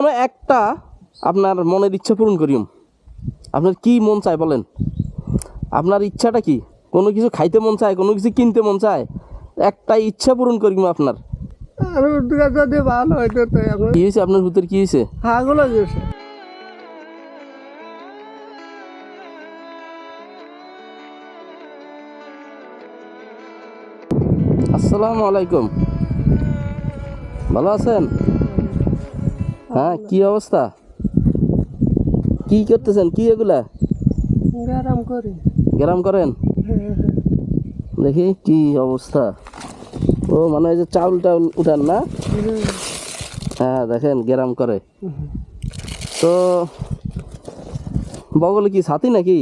কোনো একটা আপনার মনের ইচ্ছা পূরণ করিম। আপনার কি মন চায় বলেন, আপনার ইচ্ছাটা কি? কোনো কিছু খাইতে মন চায়, কোনো কিছু কিনতে মন চায়, একটা ইচ্ছা পূরণ করিম আপনার। আর দুটা যদি ভালো হইতো তো আপনার কি হয়েছে আপনার ভিতর, কি হয়েছে? হাগুলো গেছে। আসসালামু আলাইকুম, ভালো আছেন? হ্যাঁ, কি অবস্থা, কি করতেছেন, কি এগুলা? গরম করি। গ্রাম করেন? দেখি কি অবস্থা। ও মানে এই যে চাউল টাউল উঠান না? হ্যাঁ দেখেন গ্রাম করে। তো বগলে কি ছাতি নাকি?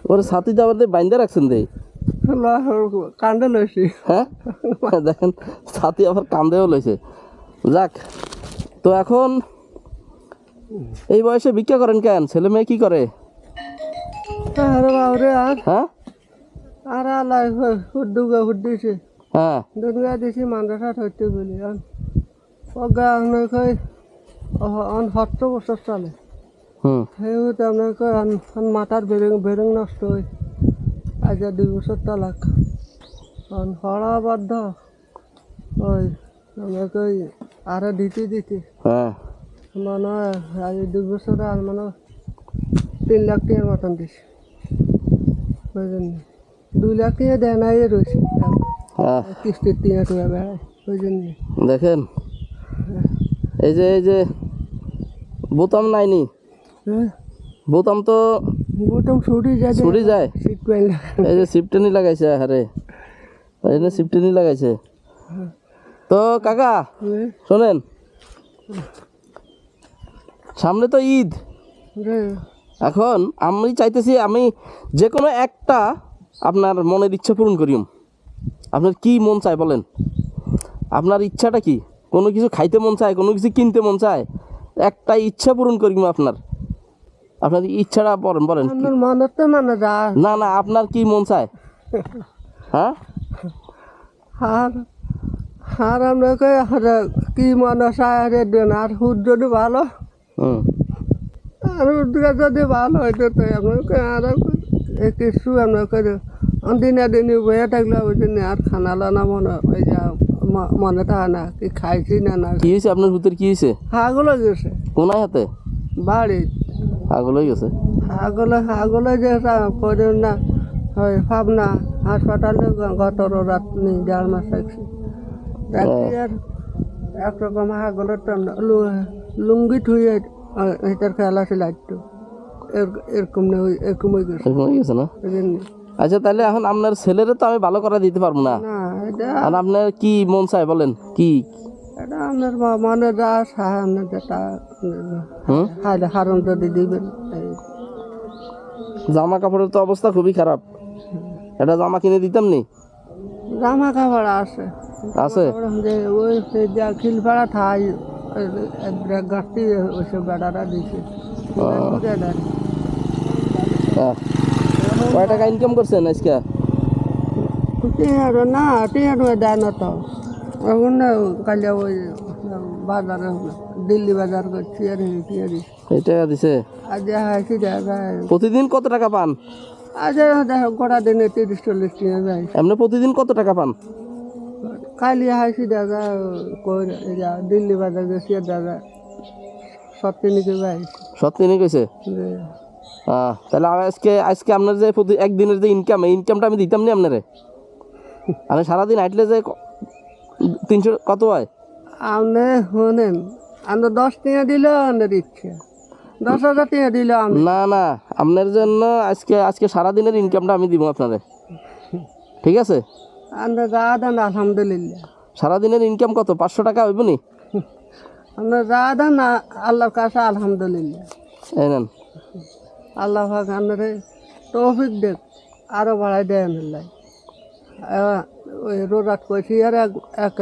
ওরে ছাতি তো আবার বাইন্দা রাখছেন দে। কান্দে লইছি। হ্যাঁ দেখেন ছাতি আবার কান্দেও লইছে। যাক, তো এখন এই বয়সে ভিক্ষা করেন কেন? ছেলে মেয়ে কি করে? আরে বাবরে আর হ্যাঁ আর আলাই হুদ্দুগা হুদ্দিছে। হ্যাঁ দুর্গা দিছি মাদ্রাসা হইতে বলি আর অগা আপনার কই অন ৭০ বছর চলে। সেই আপনার কই মাথার বেরেং নষ্ট হয়। আজ ২ বছর তালাক হড়া বাধ্য ওই আপনার কই আরো দিতে হ্যাঁ মানে হয় আজ ২ বছর আর মানে ৩ লাখ টাকার মতন দিছে বুঝলেন। ২ লাখ টাকা দেয় নাই রয়েছে হ্যাঁ কিস্তির ৩ টাকা বেড়ায় বুঝলেন। দেখেন এই যে বোতাম নাইনি, হ্যাঁ বোতাম তো বোতাম ছুটি যায়। সিট পাইলে এই যে সিফটেনি লাগাইছে, আরে এই যে সিফটেনি লাগাইছে। তো কাকা শোনেন, সামনে তো ঈদ। এখন আমি চাইতেছি আমি যে কোনো একটা আপনার মনের ইচ্ছা পূরণ করিম। আপনার কি মন চায় বলেন, আপনার ইচ্ছাটা কি? কোনো কিছু খাইতে মন চায়, কোনো কিছু কিনতে মন চায়, একটা ইচ্ছা পূরণ করিম আপনার। আপনার ইচ্ছাটা বলেন বলেন। আমার মনে তো মানে যা না না, আপনার কি মন চায়? হ্যাঁ আর আর আমরা কই কি মনে চায় দেন আর সূর্যটি ভালো হুম আর দুটা যদি ভালো হইতো তো আপনার কই আর কিছু আমরা কই দিনে দিনে বয়ে থাকলে ওই দিন আর খানা লানা মনে ওই যা মনে থাকে না কি খাইছি না না। কি হয়েছে আপনার ভিতর, কি হয়েছে? হাগুলো গেছে কোনায় হাতে বাড়ি আগল হয়ে গেছে। হাগুলো যে করে না হয় ভাবনা হাসপাতালে গত রাত নেই ১.৫ মাস থাকছি আর একরকম হাগুলো লুঙ্গি থুয়ে এটার খেলা ছিল একটু এরকম না এরকম হয়ে গেছে। এরকম হয়ে গেছে না? আচ্ছা তাহলে এখন আপনার ছেলেরে তো আমি ভালো করে দিতে পারবো না। না এটা আর আপনার কি মন চায় বলেন, কি? এটা আপনার মনে যা সাহায্য যেটা হাইলে হারণ যদি দিবেন। জামা কাপড়ের তো অবস্থা খুবই খারাপ, এটা জামা কিনে দিতাম নি? জামা কাপড় আছে আছে যে ওই যা খিলপাড়া ঠাই গাছটি ওইসব বেড়াটা দিছে। কয় টাকা ইনকাম করছেন আজকে? না টিয়ার দেয় না তো এখন কালিয়া ওই বাজারে দিল্লি বাজার করছি আর টিয়ারি এই টাকা দিছে? আজ হাসি যায় প্রতিদিন কত টাকা পান? আজ গোটা দিনে ৩০-৪০ টাকা যায়। এমনি প্রতিদিন কত টাকা পান? কালিয়া হাসি দেখা কই দিল্লি বাজার গেছি দাদা সত্যি নিকে যাই সত্যি কইছে? তাহলে আজকে আজকে আপনার যে প্রতি একদিনের যে ইনকাম, এই ইনকামটা আমি দিতাম নি আপনারে। আমি সারাদিন হাঁটলে যে ৩০০ কত হয়? আপনি শোনেন আমরা ১০ টাকা দিলেও আমাদের ইচ্ছে ১০,০০০ টাকা দিলেও আমি না না, আপনার জন্য আজকে আজকে সারাদিনের ইনকামটা আমি দিব আপনারে, ঠিক আছে? আমরা যা দেন আলহামদুলিল্লাহ। সারাদিনের ইনকাম কত? ৫০০ টাকা হইব নি? আমরা যা দেন আল্লাহর কাছে আলহামদুলিল্লাহ। এই নেন। আল্লাহ পাক আমারে তৌফিক দেখ আরও বাড়াই দেয় আল্লাহ। ওই রোজাত কইছি আর এক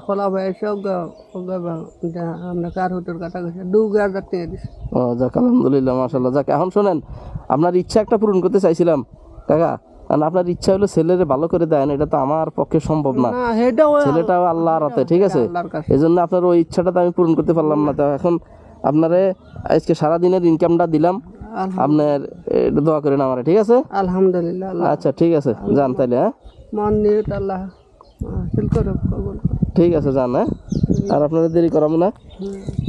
খোলা বয়সে আমরা কার হতের কথা কইছি ২,০০০ টাকা দিছি। ও যাক, আলহামদুলিল্লাহ, মাশাআল্লাহ। যাক, এখন শোনেন, আপনার ইচ্ছা একটা পূরণ করতে চাইছিলাম কাকা। আর আপনার ইচ্ছা হলো ছেলেরে ভালো করে দেন, এটা তো আমার পক্ষে সম্ভব না। না সেটাও ছেলেটাও আল্লাহর হাতে, ঠিক আছে? আল্লাহর কাছে। এই জন্য আপনার ওই ইচ্ছাটা তো আমি পূরণ করতে পারলাম না। তো এখন আপনারে আজকে সারাদিনের ইনকামটা দিলাম, আপনার এটা দোয়া করেন আমার, ঠিক আছে? আলহামদুলিল্লাহ আল্লাহ আচ্ছা ঠিক আছে, যান তাইলে। হ্যাঁ মন নিয়ে আল্লাহ হাসিল করুক, কবুল করুক। ঠিক আছে, যান। হ্যাঁ, আর আপনাদের দেরি করাবো না।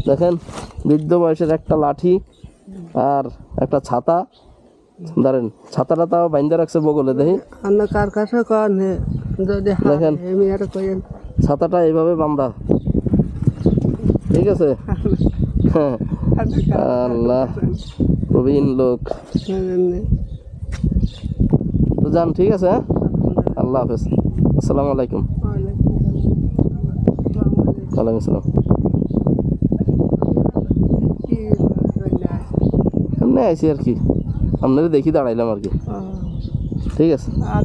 দেখেন বৃদ্ধ বয়সের একটা লাঠি আর একটা ছাতা, ধরেন ছাতাটা তাও বাইন্দা রাখছে বগলে, দেখি আপনি কার কাছে কন যদি দেখেন। আমি আর কইেন ছাতাটা এইভাবে বান্ধা, ঠিক আছে? হ্যাঁ, আল্লাহ, প্রবীণ লোক। তো যান, ঠিক আছে? হ্যাঁ, আল্লাহ হাফেজ, আসসালামু আলাইকুম। ওয়ালাইকুম আসসালাম। এমনি আইসি আর কি, আপনারা দেখি দাঁড়াইলাম আর কি, ঠিক আছে? আর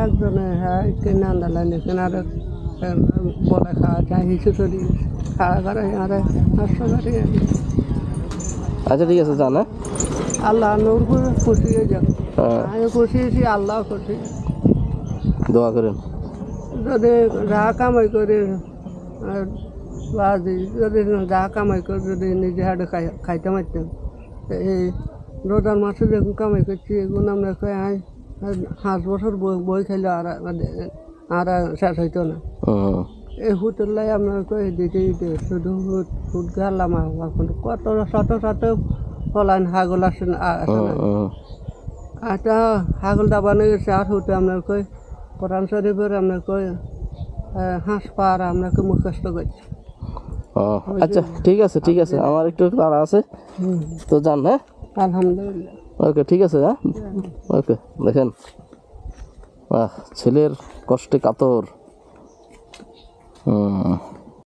একজনে হ্যাঁ কিনে আনলাম, এখানে আর বলে খাওয়া চাই খিচুড়ি খাওয়া করে আর নষ্ট করি। আচ্ছা ঠিক আছে, যান। হ্যাঁ, আল্লাহ নূর করে খুশি হয়ে যাও। হ্যাঁ, আমি খুশি হয়েছি, আল্লাহ খুশি। দোয়া করেন। যদি যা কামাই করে যদি যা কামাই করে যদি নিজে হাতে খাইতে পারতাম, এই রোজার মাসে যখন কামাই করছি এগুলো আমরা খাই 5 বছর বই খাইলে আর শেষ হইতো না। এই হুটেলাই আপনার কই দিতে দিতে শুধু হুট গেলাম, এখন কত শত শত ফলান হাগল আসে না। আচ্ছা হাগল দাবানো গেছে আর হুটে আপনার কই কোরআন শরীফের আপনার কই হাঁস পাড়া আপনাকে মুখস্থ করছি। আচ্ছা ঠিক আছে, ঠিক আছে, আমার একটু তাড়া আছে, তো যান। হ্যাঁ, আলহামদুলিল্লাহ। ওকে, ঠিক আছে। হ্যাঁ, ওকে। দেখেন ছেলের কষ্টে কাতর।